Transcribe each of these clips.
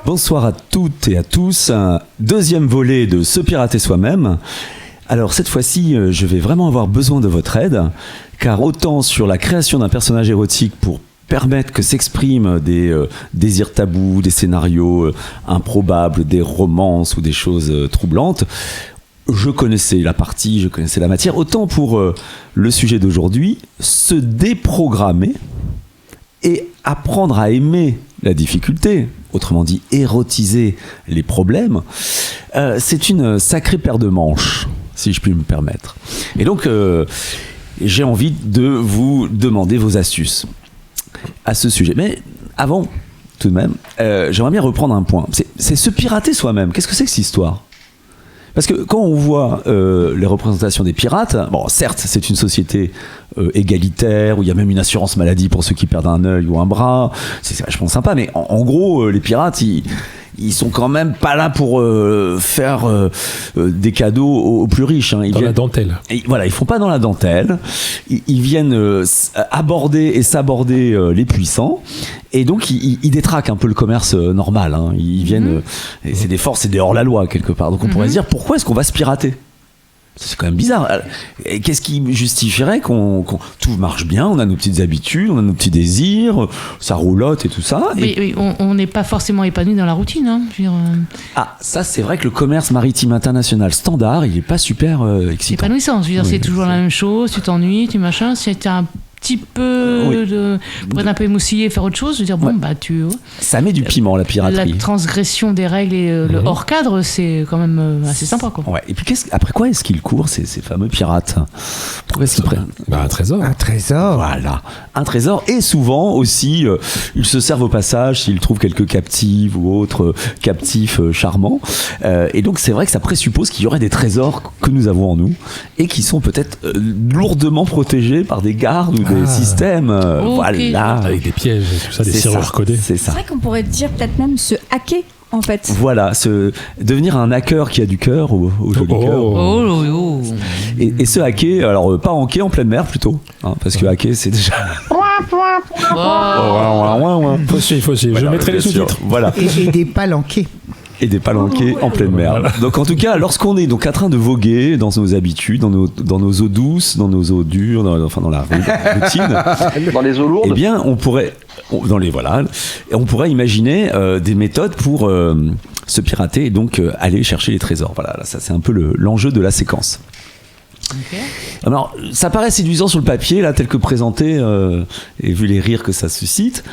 Bonsoir à toutes et à tous, un deuxième volet de Se pirater soi-même. Alors cette fois-ci, je vais vraiment avoir besoin de votre aide, car autant sur la création d'un personnage érotique pour permettre que s'expriment des désirs tabous, des scénarios improbables, des romances ou des choses troublantes, je connaissais la partie, je connaissais la matière, autant pour le sujet d'aujourd'hui, se déprogrammer et apprendre à aimer la difficulté, autrement dit érotiser les problèmes, c'est une sacrée paire de manches, si je puis me permettre. Et donc, j'ai envie de vous demander vos astuces à ce sujet. Mais avant, tout de même, j'aimerais bien reprendre un point. C'est se pirater soi-même. Qu'est-ce que c'est que cette histoire ? Parce que quand on voit les représentations des pirates, bon, certes, c'est une société égalitaire, où il y a même une assurance maladie pour ceux qui perdent un œil ou un bras, c'est vachement sympa, mais en gros, les pirates, ils sont quand même pas là pour faire des cadeaux aux plus riches. Hein. La dentelle. Voilà, ils font pas dans la dentelle. Ils viennent aborder et s'aborder les puissants. Et donc, ils détraquent un peu le commerce normal. Hein. Ils viennent... c'est des forces et des hors-la-loi, quelque part. Donc, on pourrait se dire, pourquoi est-ce qu'on va se pirater ? C'est quand même bizarre. Et qu'est-ce qui justifierait qu'on tout marche bien, on a nos petites habitudes, on a nos petits désirs, ça roulotte et tout ça. Oui, on n'est pas forcément épanoui dans la routine. Hein. Ah, ça c'est vrai que le commerce maritime international standard, il n'est pas super excitant. Épanouissant, je veux dire, c'est toujours la même chose, tu t'ennuies, tu machin, si tu as un petit peu pour être un peu émoustillé et faire autre chose, je veux dire, bon, bah tu... Ça met du piment, la piraterie. La transgression des règles et le hors-cadre, c'est quand même assez sympa, quoi. Ouais. Et puis, après quoi est-ce qu'ils courent, ces fameux pirates ? Pourquoi est-ce qu'ils prennent ? Un trésor. Un trésor. Voilà, un trésor. Et souvent aussi, ils se servent au passage s'ils trouvent quelques captives ou autres captifs charmants. Et donc, c'est vrai que ça présuppose qu'il y aurait des trésors que nous avons en nous et qui sont peut-être lourdement protégés par des gardes ou des systèmes. Voilà. Avec des pièges et tout ça, des serrures codées. C'est ça. C'est vrai qu'on pourrait dire peut-être même se hacker. En fait. Voilà, devenir un hacker qui a du cœur au joli cœur. Et se hacker, alors pas hanker en pleine mer plutôt, hein, parce que hacker c'est déjà. Faut suivre. Je mettrai les sous-titres. Voilà. Et des palanqués. Et des palanqués en pleine mer. Voilà. Donc en tout cas, lorsqu'on est donc en train de voguer dans nos habitudes, dans nos eaux douces, dans nos eaux dures, dans la routine, dans les eaux lourdes, eh bien on pourrait imaginer des méthodes pour se pirater et donc aller chercher les trésors. Voilà, là, ça c'est un peu l'enjeu de la séquence. Okay. Alors, ça paraît séduisant sur le papier, là, tel que présenté, et vu les rires que ça suscite.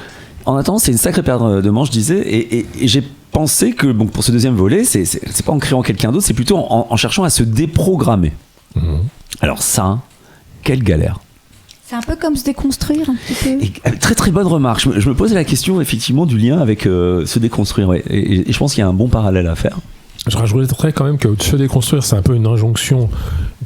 En attendant, c'est une sacrée paire de manches, je disais, et j'ai pensé que bon, pour ce deuxième volet, c'est pas en créant quelqu'un d'autre, c'est plutôt en cherchant à se déprogrammer. Alors ça, quelle galère. C'est un peu comme se déconstruire un petit peu. Et, très très bonne remarque. Je me posais la question effectivement du lien avec se déconstruire, ouais. Et je pense qu'il y a un bon parallèle à faire. Je rajouterais quand même que se déconstruire, c'est un peu une injonction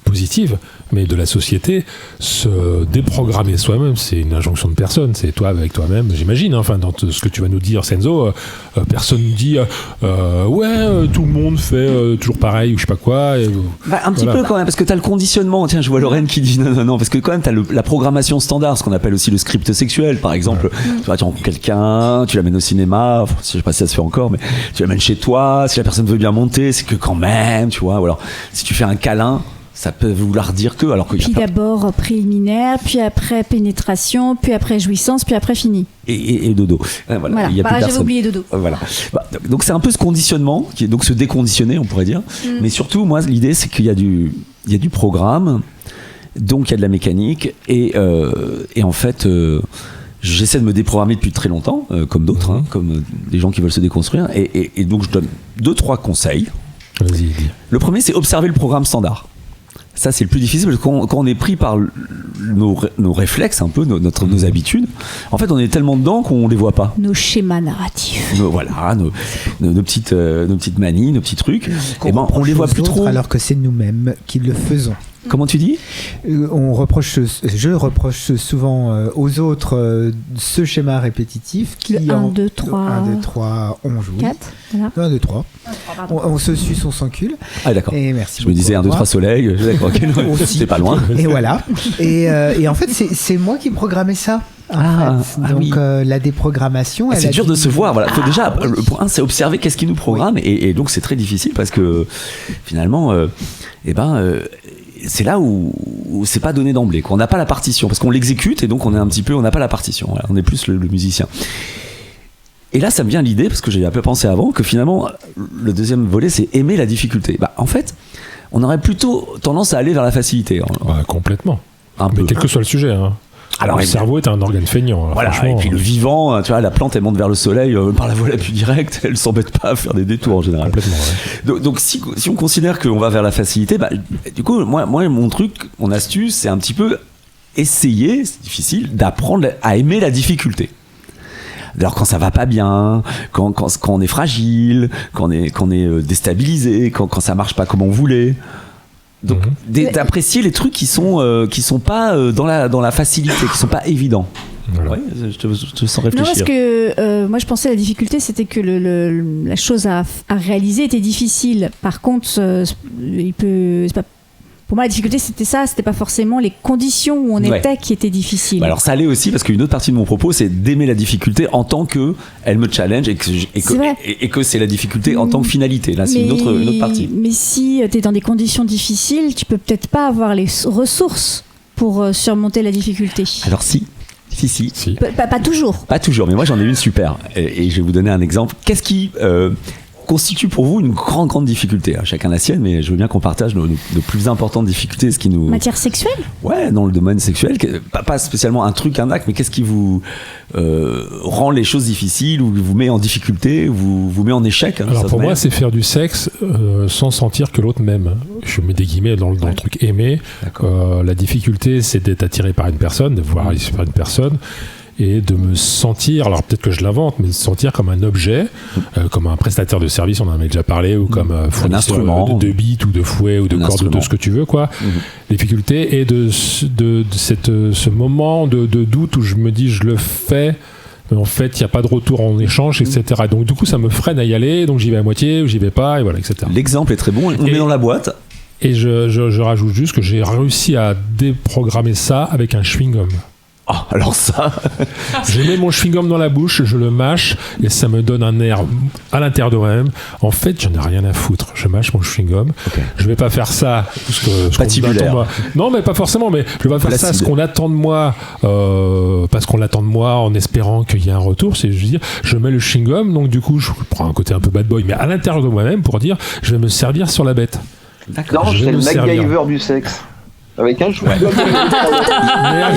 positive, mais de la société. Se déprogrammer soi-même, c'est une injonction de personne. C'est toi avec toi-même, j'imagine. Enfin, dans ce que tu vas nous dire, Senzo, personne ne dit tout le monde fait toujours pareil ou je sais pas quoi. Un petit peu quand même, parce que t'as le conditionnement. Tiens, je vois Lorraine qui dit non, parce que quand même t'as la programmation standard, ce qu'on appelle aussi le script sexuel, par exemple. Tu rencontres quelqu'un, tu l'amènes au cinéma, je sais pas si ça se fait encore, mais tu l'amènes chez toi. Si la personne veut bien monter, c'est que quand même, tu vois. Ou alors, si tu fais un câlin, ça peut vouloir dire que, alors que puis d'abord préliminaire, puis après pénétration, puis après jouissance, puis après fini. Et dodo. Voilà. Il y a plus j'avais oublié dodo. Voilà. Donc c'est un peu ce conditionnement, qui est donc se déconditionner, on pourrait dire. Mais surtout, moi, l'idée, c'est qu'il y a du programme, donc il y a de la mécanique, et en fait, j'essaie de me déprogrammer depuis très longtemps, comme d'autres, comme des gens qui veulent se déconstruire, et donc je donne 2-3 conseils. Vas-y. Le premier, c'est observer le programme standard. Ça, c'est le plus difficile parce que quand on est pris par nos réflexes, un peu, nos habitudes, en fait, on est tellement dedans qu'on les voit pas. Nos schémas narratifs. Nos petites manies, nos petits trucs. Et on les voit plus trop. Alors que c'est nous-mêmes qui le faisons. Comment tu dis ? Je reproche souvent aux autres ce schéma répétitif qui Le 1, 2, 3. 1, 2, 3, on joue. 4, voilà. 1, 2, 3. On se suce, on s'encule. Ah d'accord. Et merci. Je me disais 1, 2, 3 soleil. D'accord, ok, non, Aussi. c'est pas loin. Et voilà. Et en fait, c'est moi qui programmais ça. Donc oui. la déprogrammation. C'est dur de se voir. Voilà. Faut déjà, le point 1, c'est observer qu'est-ce qui nous programme. Et donc c'est très difficile parce que finalement, c'est là où c'est pas donné d'emblée. On n'a pas la partition parce qu'on l'exécute et donc on est un petit peu, on n'a pas la partition. Voilà. On est plus le musicien. Et là, ça me vient l'idée, parce que j'ai un peu pensé avant, que finalement, le deuxième volet, c'est aimer la difficulté. En fait, on aurait plutôt tendance à aller vers la facilité. Complètement. Un Mais peu. quel que soit le sujet. Hein. Alors, le cerveau est un organe feignant. Voilà, et puis le vivant, tu vois, la plante, elle monte vers le soleil par la voie la plus directe, elle s'embête pas à faire des détours en général. Complètement, ouais. Donc si on considère qu'on va vers la facilité, du coup, moi, mon truc, mon astuce, c'est un petit peu essayer, c'est difficile, d'apprendre à aimer la difficulté. Alors quand ça va pas bien, quand on est fragile, quand on est déstabilisé, quand ça marche pas comme on voulait. Donc d'apprécier les trucs qui sont pas dans la facilité, qui sont pas évidents. Voilà. Ouais, je te sens réfléchir. Non, parce que moi je pensais à la difficulté, c'était que la chose à réaliser était difficile. Par contre, c'est pas. Pour moi, la difficulté, c'était ça. C'était pas forcément les conditions où on était qui étaient difficiles. Alors, ça l'est aussi parce qu'une autre partie de mon propos, c'est d'aimer la difficulté en tant que elle me challenge et que c'est la difficulté en tant que finalité. Là, c'est une autre partie. Mais si tu es dans des conditions difficiles, tu peux peut-être pas avoir les ressources pour surmonter la difficulté. Alors, si. Pas toujours. Pas toujours, mais moi, j'en ai une super. Et je vais vous donner un exemple. Qu'est-ce qui constitue pour vous une grande difficulté? Chacun la sienne, mais je veux bien qu'on partage nos plus importantes difficultés. Ce qui nous... Matière sexuelle? Ouais, dans le domaine sexuel, pas spécialement un truc, un acte, mais qu'est-ce qui vous rend les choses difficiles, ou vous met en difficulté, vous met en échec? Alors pour moi, c'est faire du sexe sans sentir que l'autre m'aime. Je mets des guillemets dans le truc aimer. La difficulté, c'est d'être attiré par une personne, de voir par une personne, et de me sentir, alors peut-être que je l'invente, mais de sentir comme un objet, comme un prestataire de service, on en avait déjà parlé, ou comme fournisseur de beats ou de fouet ou de cordes, de ce que tu veux, quoi. La difficulté est de ce moment de doute où je me dis je le fais, mais en fait il n'y a pas de retour en échange, etc. Donc du coup ça me freine à y aller, donc j'y vais à moitié ou j'y vais pas, et voilà, etc. L'exemple est très bon, on met dans la boîte. Et je rajoute juste que j'ai réussi à déprogrammer ça avec un chewing-gum. Ah, alors ça... Je mets mon chewing-gum dans la bouche, je le mâche, et ça me donne un air à l'intérieur de moi-même. En fait, j'en ai rien à foutre. Je mâche mon chewing-gum. Okay. Je vais pas faire ça patibulaire. Non, mais pas forcément. Mais je vais pas faire ça ce qu'on attend de moi, parce qu'on l'attend de moi en espérant qu'il y ait un retour. C'est juste dire, je mets le chewing-gum, donc du coup, je prends un côté un peu bad boy, mais à l'intérieur de moi-même pour dire, je vais me servir sur la bête. D'accord. Non, c'est le MacGyver du sexe. Avec un chewing-gum. Mais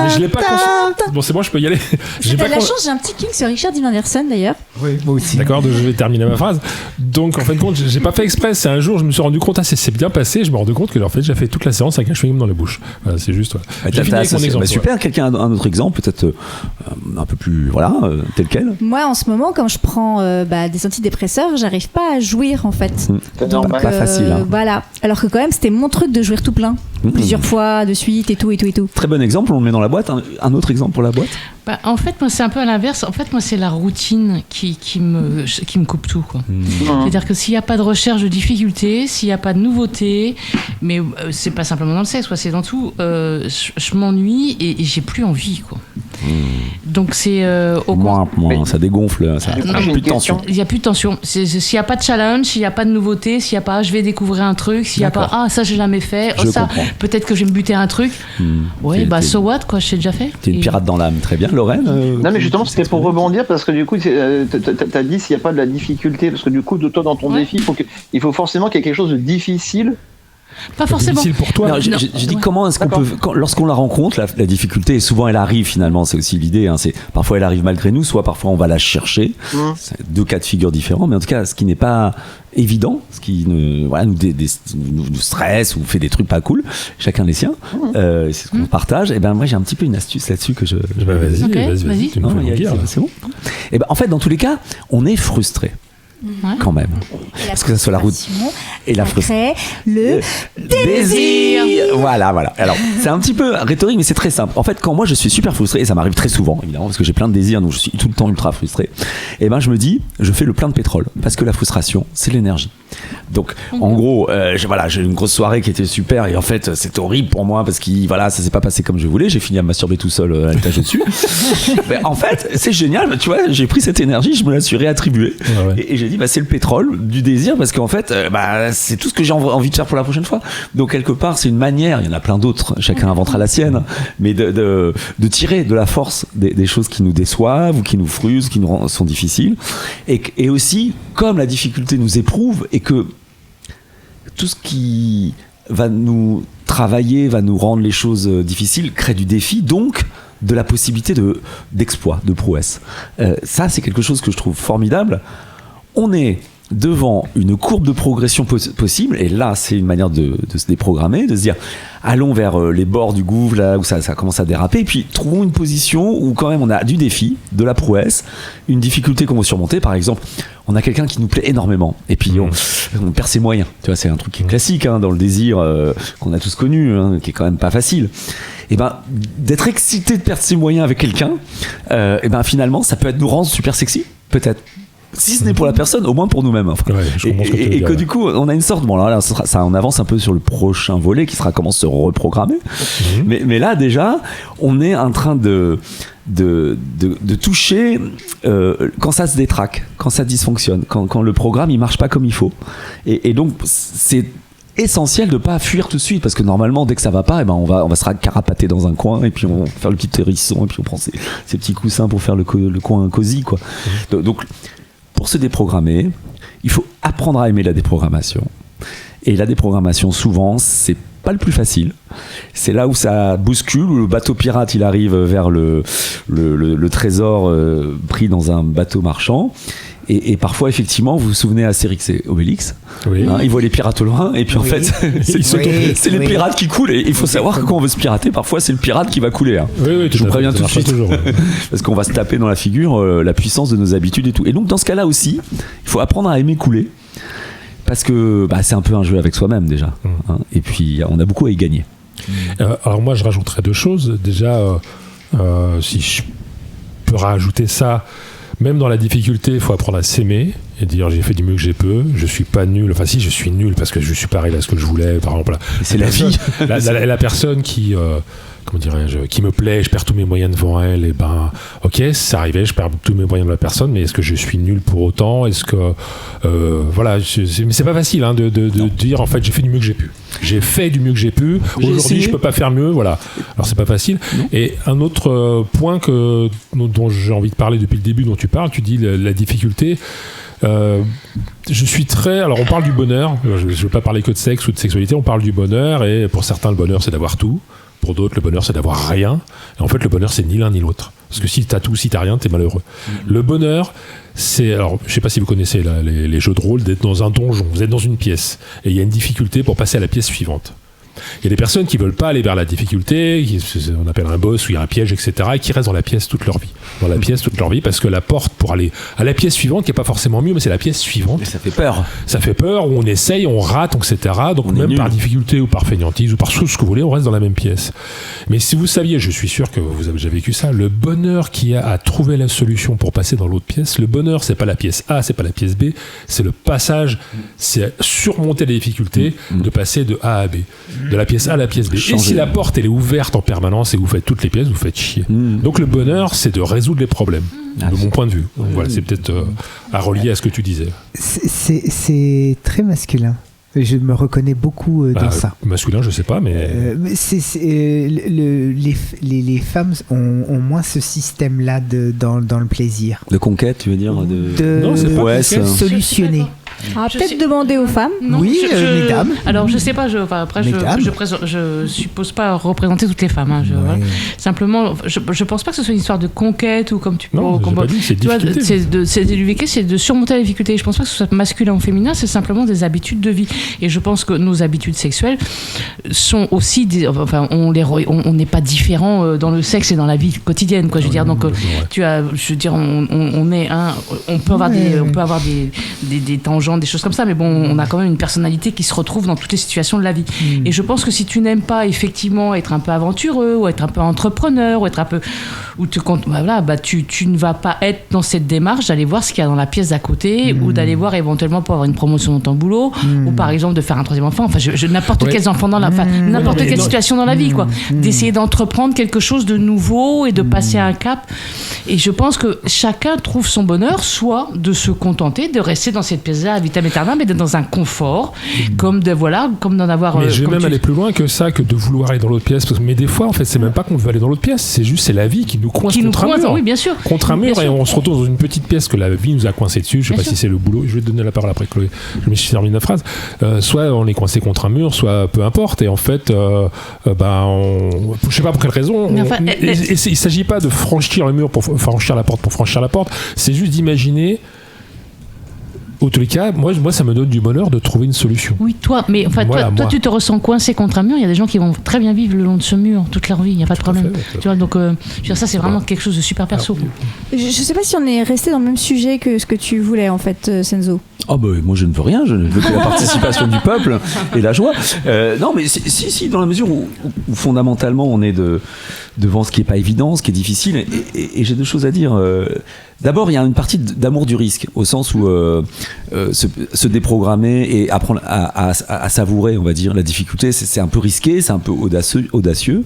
je l'ai pas conscience. Bon, c'est bon, je peux y aller. J'ai pas la chance, j'ai un petit king sur Richard Dean Anderson d'ailleurs. Oui, moi aussi. D'accord, je vais terminer ma phrase. Donc, en fin de compte, j'ai pas fait exprès. C'est un jour, je me suis rendu compte, c'est bien passé. Je me rends compte que, en fait, j'ai fait toute la séance avec un chewing-gum dans la bouche. Voilà, c'est juste. J'ai fini avec mon exemple. Super, quelqu'un a un autre exemple, peut-être un peu plus, tel quel. Moi, en ce moment, quand je prends des antidépresseurs, j'arrive pas à jouir en fait. Donc, pas facile. Voilà. Alors que quand même, c'était mon truc de jouir tout plein. Plusieurs fois de suite et tout. Très bon exemple, on le met dans la boîte. Un autre exemple pour la boîte? En fait, moi, c'est un peu à l'inverse. En fait, moi, c'est la routine qui me coupe tout, quoi. C'est-à-dire que s'il n'y a pas de recherche de difficulté, s'il n'y a pas de nouveauté, mais c'est pas simplement dans le sexe, c'est dans tout, je m'ennuie et j'ai plus envie, quoi. Donc c'est ça dégonfle, ça a plus de tension. Il n'y a plus de tension. S'il n'y a pas de challenge, s'il n'y a pas de nouveauté, s'il n'y a pas je vais découvrir un truc, s'il n'y a pas ça j'ai jamais fait, ça peut-être que je vais me buter un truc. So what, quoi, je sais déjà fait. T'es une pirate dans l'âme, très bien, Lorraine. Non mais justement c'était pour rebondir parce que du coup t'as dit s'il n'y a pas de la difficulté, parce que du coup toi dans ton défi il faut forcément qu'il y ait quelque chose de difficile. Pas forcément. Difficile pour toi. J'ai dit comment est-ce qu'on peut, lorsqu'on la rencontre, la difficulté, et souvent elle arrive finalement, c'est aussi l'idée, c'est parfois elle arrive malgré nous, soit parfois on va la chercher. C'est deux cas de figure différents, mais en tout cas ce qui n'est pas évident, ce qui nous stresse ou fait des trucs pas cool, chacun les siens, c'est ce qu'on partage. Et moi j'ai un petit peu une astuce là-dessus que je vas-y, tu nous fais dire, c'est bon. Et en fait dans tous les cas on est frustré. quand même. Parce que ça soit la route et la frustration. Le désir. Voilà. Alors, c'est un petit peu rhétorique, mais c'est très simple. En fait, quand moi je suis super frustré, et ça m'arrive très souvent, évidemment, parce que j'ai plein de désirs, donc je suis tout le temps ultra frustré, et ben je me dis, je fais le plein de pétrole, parce que la frustration, c'est l'énergie. Donc, en gros, j'ai une grosse soirée qui était super, et en fait, c'est horrible pour moi, parce que ça s'est pas passé comme je voulais, j'ai fini à me masturber tout seul à l'étage au-dessus. Mais en fait, c'est génial, tu vois, j'ai pris cette énergie, je me la suis réattribuée, et j'ai dit, c'est le pétrole du désir, parce qu'en fait, c'est tout ce que j'ai envie de faire pour la prochaine fois. Donc, quelque part, c'est une manière, il y en a plein d'autres, chacun inventera la sienne, mais de tirer de la force des choses qui nous déçoivent, ou qui nous frustrent, qui nous sont difficiles. Et aussi, comme la difficulté nous éprouve, et que tout ce qui va nous travailler, va nous rendre les choses difficiles, crée du défi, donc de la possibilité d'exploit, de prouesse. Ça, c'est quelque chose que je trouve formidable. On est devant une courbe de progression possible, et là, c'est une manière de se déprogrammer, de se dire, allons vers les bords du gouffre, là où ça commence à déraper, et puis trouvons une position où quand même on a du défi, de la prouesse, une difficulté qu'on va surmonter. Par exemple, on a quelqu'un qui nous plaît énormément, et puis on perd ses moyens. Tu vois, c'est un truc qui est classique dans le désir qu'on a tous connu, qui est quand même pas facile. Et d'être excité de perdre ses moyens avec quelqu'un, finalement, ça peut nous rendre super sexy, peut-être. Si ce n'est pour la personne, au moins pour nous-mêmes. Et que du coup, on a une sorte. Bon, là, ça, on avance un peu sur le prochain volet qui sera comment se reprogrammer. Mais là, déjà, on est en train de toucher quand ça se détraque, quand ça dysfonctionne, quand le programme il marche pas comme il faut. Et donc, c'est essentiel de pas fuir tout de suite, parce que normalement dès que ça va pas, on va se carapater dans un coin, et puis on va faire le petit hérisson, et puis on prend ces petits coussins pour faire le coin cosy, quoi. Donc pour se déprogrammer, il faut apprendre à aimer la déprogrammation. Et la déprogrammation, souvent, c'est pas le plus facile. C'est là où ça bouscule, où le bateau pirate il arrive vers le trésor pris dans un bateau marchand. Et parfois, effectivement, vous vous souvenez Astérix et Obélix, ils voient les pirates au loin, et puis en fait, c'est les pirates qui coulent. Et il faut savoir que quand on veut se pirater, parfois c'est le pirate qui va couler. Je vous préviens tout de suite, parce qu'on va se taper dans la figure la puissance de nos habitudes et tout. Et donc, dans ce cas-là aussi, il faut apprendre à aimer couler, parce que c'est un peu un jeu avec soi-même déjà. Et puis, on a beaucoup à y gagner. Alors moi, je rajouterais deux choses. Déjà, si je peux rajouter ça, même dans la difficulté, il faut apprendre à s'aimer et dire j'ai fait du mieux que j'ai pu, je suis pas nul, enfin si je suis nul parce que je suis pas arrivé à ce que je voulais, par exemple. C'est la vie. La personne qui comment dirais-je, qui me plaît, je perds tous mes moyens devant elle, et ok, c'est arrivé, je perds tous mes moyens de la personne, mais est-ce que je suis nul pour autant? Est-ce que mais c'est pas facile de dire en fait j'ai fait du mieux que j'ai pu. J'ai fait du mieux que j'ai pu. Aujourd'hui, je peux pas faire mieux, voilà. Alors c'est pas facile. Et un autre point dont j'ai envie de parler depuis le début, dont tu parles, tu dis la difficulté. Je suis très. Alors on parle du bonheur. Je ne veux pas parler que de sexe ou de sexualité. On parle du bonheur, et pour certains le bonheur c'est d'avoir tout. Pour d'autres, le bonheur, c'est d'avoir rien. Et en fait, le bonheur, c'est ni l'un ni l'autre. Parce que si t'as tout, si t'as rien, t'es malheureux. Le bonheur, c'est... Alors, je sais pas si vous connaissez les jeux de rôle, d'être dans un donjon. Vous êtes dans une pièce. Et il y a une difficulté pour passer à la pièce suivante. Il y a des personnes qui veulent pas aller vers la difficulté, on appelle un boss, où il y a un piège, etc., et qui restent dans la pièce toute leur vie. Dans la pièce toute leur vie, parce que la porte pour aller à la pièce suivante, qui est pas forcément mieux, mais c'est la pièce suivante. Et ça fait peur. Ça fait peur, où on essaye, on rate, etc. Donc même par difficulté ou par fainéantise ou par tout ce que vous voulez, on reste dans la même pièce. Mais si vous saviez, je suis sûr que vous avez déjà vécu ça, le bonheur qu'il y a à trouver la solution pour passer dans l'autre pièce, le bonheur, c'est pas la pièce A, c'est pas la pièce B, c'est le passage, c'est surmonter les difficultés de passer de A à B. De la pièce A à la pièce B. Et si la porte elle est ouverte en permanence et vous faites toutes les pièces, vous faites chier. Donc le bonheur, c'est de résoudre les problèmes, de mon point de vue. Donc voilà, c'est peut-être à relier à ce que tu disais. C'est très masculin. Je me reconnais beaucoup dans ça. Masculin, je sais pas, mais les femmes ont moins ce système-là dans le plaisir. De conquête, tu veux dire Non, c'est pas solutionner. Je Peut-être sais- demander aux femmes. Non, Oui, mesdames. Alors, je sais pas, après, Mesdames. je suppose pas représenter toutes les femmes. Hein, voilà. Simplement, je pense pas que ce soit une histoire de conquête ou comme tu peux. Non, j'ai pas dit, c'est tu vois, difficulté. c'est de surmonter la difficulté. Je pense pas que ce soit masculin ou féminin, c'est simplement des habitudes de vie. Et je pense que nos habitudes sexuelles sont aussi, on n'est pas différents dans le sexe et dans la vie quotidienne, quoi. Je veux dire, donc, on peut avoir des tangentes, des choses comme ça, mais bon, on a quand même une personnalité qui se retrouve dans toutes les situations de la vie. Et je pense que si tu n'aimes pas effectivement être un peu aventureux ou être un peu entrepreneur ou être un peu tu ne vas pas être dans cette démarche d'aller voir ce qu'il y a dans la pièce d'à côté ou d'aller voir éventuellement pour avoir une promotion dans ton boulot ou par exemple de faire un troisième enfant, n'importe quels enfants n'importe quelle situation dans la vie, quoi, d'essayer d'entreprendre quelque chose de nouveau et de passer un cap. Et je pense que chacun trouve son bonheur, soit de se contenter de rester dans cette pièce-là à vitam aeternam, mais d'être dans un confort, comme d'en avoir. Mais je vais même aller plus loin que ça, que de vouloir aller dans l'autre pièce. Mais des fois, en fait, c'est même pas qu'on veut aller dans l'autre pièce, c'est la vie qui nous coince contre un mur. Oui, bien sûr. Contre un mur, Bien et sûr. on se retrouve dans une petite pièce que la vie nous a coincé dessus. Je sais Bien pas sûr. si c'est le boulot. Je vais te donner la parole après, Chloé. Je me suis terminé la phrase. Soit on est coincé contre un mur, soit peu importe. Et en fait, je sais pas pour quelle raison. Mais enfin, Il s'agit pas de franchir le mur pour franchir la porte pour franchir la porte. C'est juste d'imaginer. Au tous les cas, moi, ça me donne du bonheur de trouver une solution. Oui, toi, mais enfin, Voilà, toi, tu te ressens coincé contre un mur. Il y a des gens qui vont très bien vivre le long de ce mur toute leur vie. Il n'y a pas de problème. fait. Tu vois, donc, je veux dire, ça, c'est vraiment quelque chose de super perso. Je sais pas si on est resté dans le même sujet que ce que tu voulais en fait, Senzo. Oh bah moi je ne veux rien, je ne veux que la participation du peuple et la joie. Non mais si dans la mesure où fondamentalement on est devant ce qui n'est pas évident, ce qui est difficile, et j'ai deux choses à dire. D'abord il y a une partie d'amour du risque, au sens où se déprogrammer et apprendre à savourer, on va dire, la difficulté, c'est un peu risqué, c'est un peu audacieux.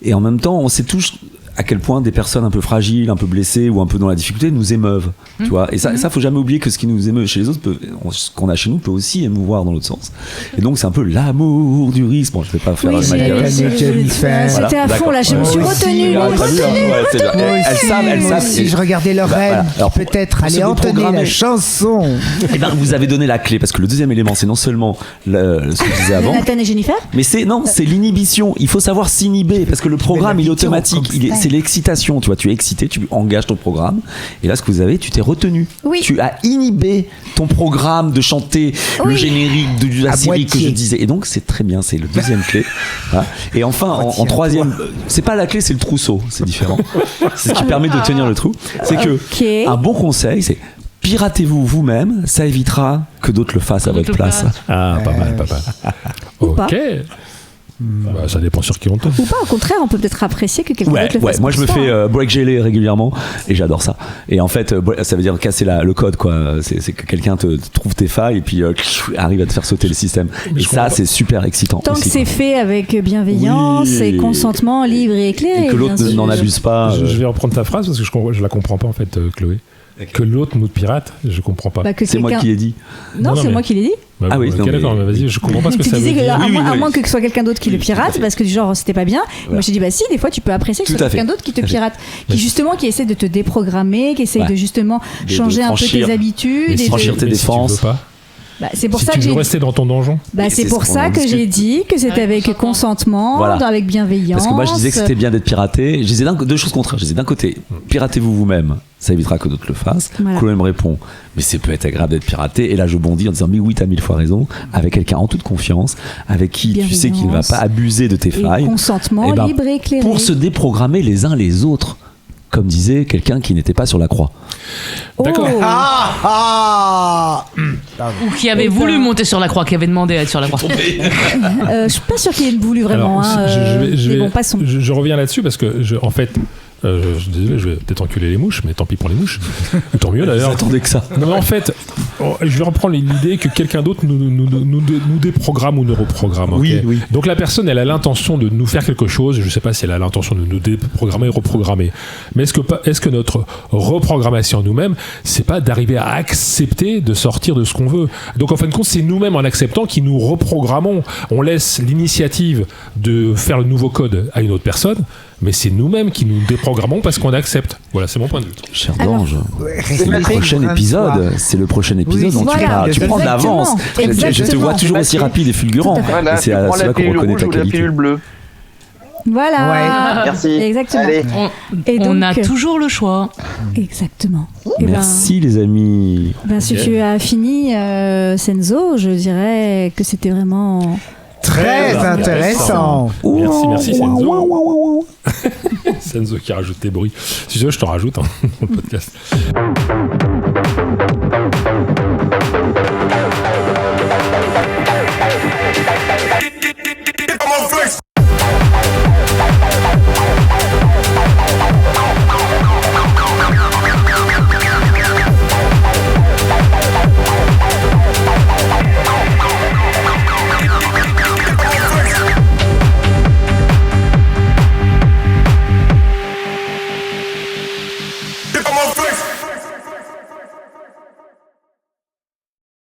Et en même temps on sait tous à quel point des personnes un peu fragiles, un peu blessées ou un peu dans la difficulté nous émeuvent, tu vois. Et ça, faut jamais oublier que ce qui nous émeut chez les autres, ce qu'on a chez nous peut aussi émouvoir dans l'autre sens. Et donc c'est un peu l'amour du risque. Bon, je vais pas faire Oui, Voilà, c'était à fond là, je me suis retenue. Elles savent. Si je regardais Lorraine, Alors, peut-être pour se aller entonner déprogrammer. la chanson. Eh ben, vous avez donné la clé, parce que le deuxième élément, c'est non seulement ce que je disais avant, Nathan et Jennifer. mais c'est l'inhibition. Il faut savoir s'inhiber, parce que le programme il est automatique, c'est l'excitation. Tu vois, tu es excité, tu engages ton programme, et là ce que vous avez, tu t'es retenu. Oui. Tu as inhibé ton programme de chanter le Oui. générique de la À série que moitié. je disais. Et donc c'est très bien, c'est le deuxième clé. Voilà. Et enfin en troisième, c'est pas la clé, c'est le trousseau, c'est différent. C'est ce qui permet de tenir le trou. C'est que Ok. un bon conseil, c'est piratez-vous vous-même, ça évitera que d'autres le fassent à D'autres votre le place. fassent. Ah, pas mal. Ou pas. Ok. Bah, ça dépend sur qui on tombe. Ou pas, au contraire, on peut peut-être apprécier que quelqu'un Ouais, d'autre le fasse. moi je me pour soi. fais break gelé régulièrement et j'adore ça. Et en fait, ça veut dire casser le code, quoi. C'est que quelqu'un te trouve tes failles et puis arrive à te faire sauter le système. Mais Et je ça, comprends. c'est super excitant. Tant que aussi, c'est quoi. fait avec bienveillance Oui. et consentement libre et éclairé. Et que l'autre bien sûr. n'en abuse pas. Je vais reprendre ta phrase parce que je la comprends pas en fait, Chloé. Que l'autre nous pirate, je comprends pas. Bah, que C'est moi quelqu'un- qui l'ai dit. Non, Non, c'est mais- moi qui l'ai dit. Bah, Ah oui, ok, non, mais- d'accord, mais vas-y, je comprends pas ce que Tu ça veut disais que, dire. à Oui, moins- oui, à oui. moins que ce soit quelqu'un d'autre qui le Oui, tout à pirate, fait. parce que du genre c'était pas bien. Moi j'ai dit bah si, des fois tu peux apprécier que ce Tout soit à fait. quelqu'un d'autre qui te Tout à fait. pirate, qui justement qui essaie de te déprogrammer, qui essaie Ouais. de justement De changer un peu franchir. tes habitudes. Mais et si de- franchir tes mais si tu défenses. veux pas, Bah, c'est pour si ça tu que veux j'ai. rester dans ton donjon. Bah, Mais c'est c'est pour ce qu'on ça en que j'ai discute. dit que c'était avec consentement, Voilà. avec bienveillance. Parce que moi je disais que c'était bien d'être piraté. Je disais deux choses contraires. Je disais d'un côté, piratez-vous vous-même, ça évitera que d'autres le fassent. Voilà. Chloé me répond, mais c'est peut être agréable d'être piraté. Et là je bondis en disant, mais oui, t'as 1000 fois raison, avec quelqu'un en toute confiance, avec qui tu sais qu'il ne va pas abuser de tes Et failles. consentement Eh ben, libre et éclairé. Pour se déprogrammer les uns les autres, comme disait quelqu'un qui n'était pas sur la croix. D'accord. Oh. Ou qui avait voulu monter sur la croix, qui avait demandé à être sur la croix. Je suis pas sûre qu'il ait voulu vraiment. Alors, hein, mais bon, passons. je reviens là-dessus parce que, en fait, je suis désolé, je vais peut-être enculer les mouches, mais tant pis pour les mouches. Tant mieux d'ailleurs. J'attendais que ça. Non, mais en fait, je vais reprendre l'idée que quelqu'un d'autre nous déprogramme ou nous reprogramme. Ok. Oui, oui. Donc la personne, elle a l'intention de nous faire quelque chose. Je ne sais pas si elle a l'intention de nous déprogrammer, reprogrammer. Mais est-ce que notre reprogrammation nous-mêmes, c'est pas d'arriver à accepter de sortir de ce qu'on veut. Donc en fin de compte, c'est nous-mêmes en acceptant qui nous reprogrammons. On laisse l'initiative de faire le nouveau code à une autre personne. mais c'est nous-mêmes qui nous déprogrammons parce qu'on accepte. Voilà, c'est mon point de vue. Cher d'ange, c'est le respectez prochain le épisode. C'est le prochain épisode. Oui, donc voilà. tu prends de l'avance. Exactement. Je te vois toujours aussi rapide et fulgurant. Voilà, Et c'est tu à prends la cela qu'on pilule reconnaît rouge ta ou la qualité. pilule bleue. Voilà. Merci. Exactement. Allez. Et On donc, a toujours le choix. Exactement. Et Merci les amis. si tu as fini, Senzo, je dirais que c'était vraiment... Très intéressant. Merci Senzo. Senzo qui rajoute tes bruits. Si tu veux, je t'en rajoute dans le podcast.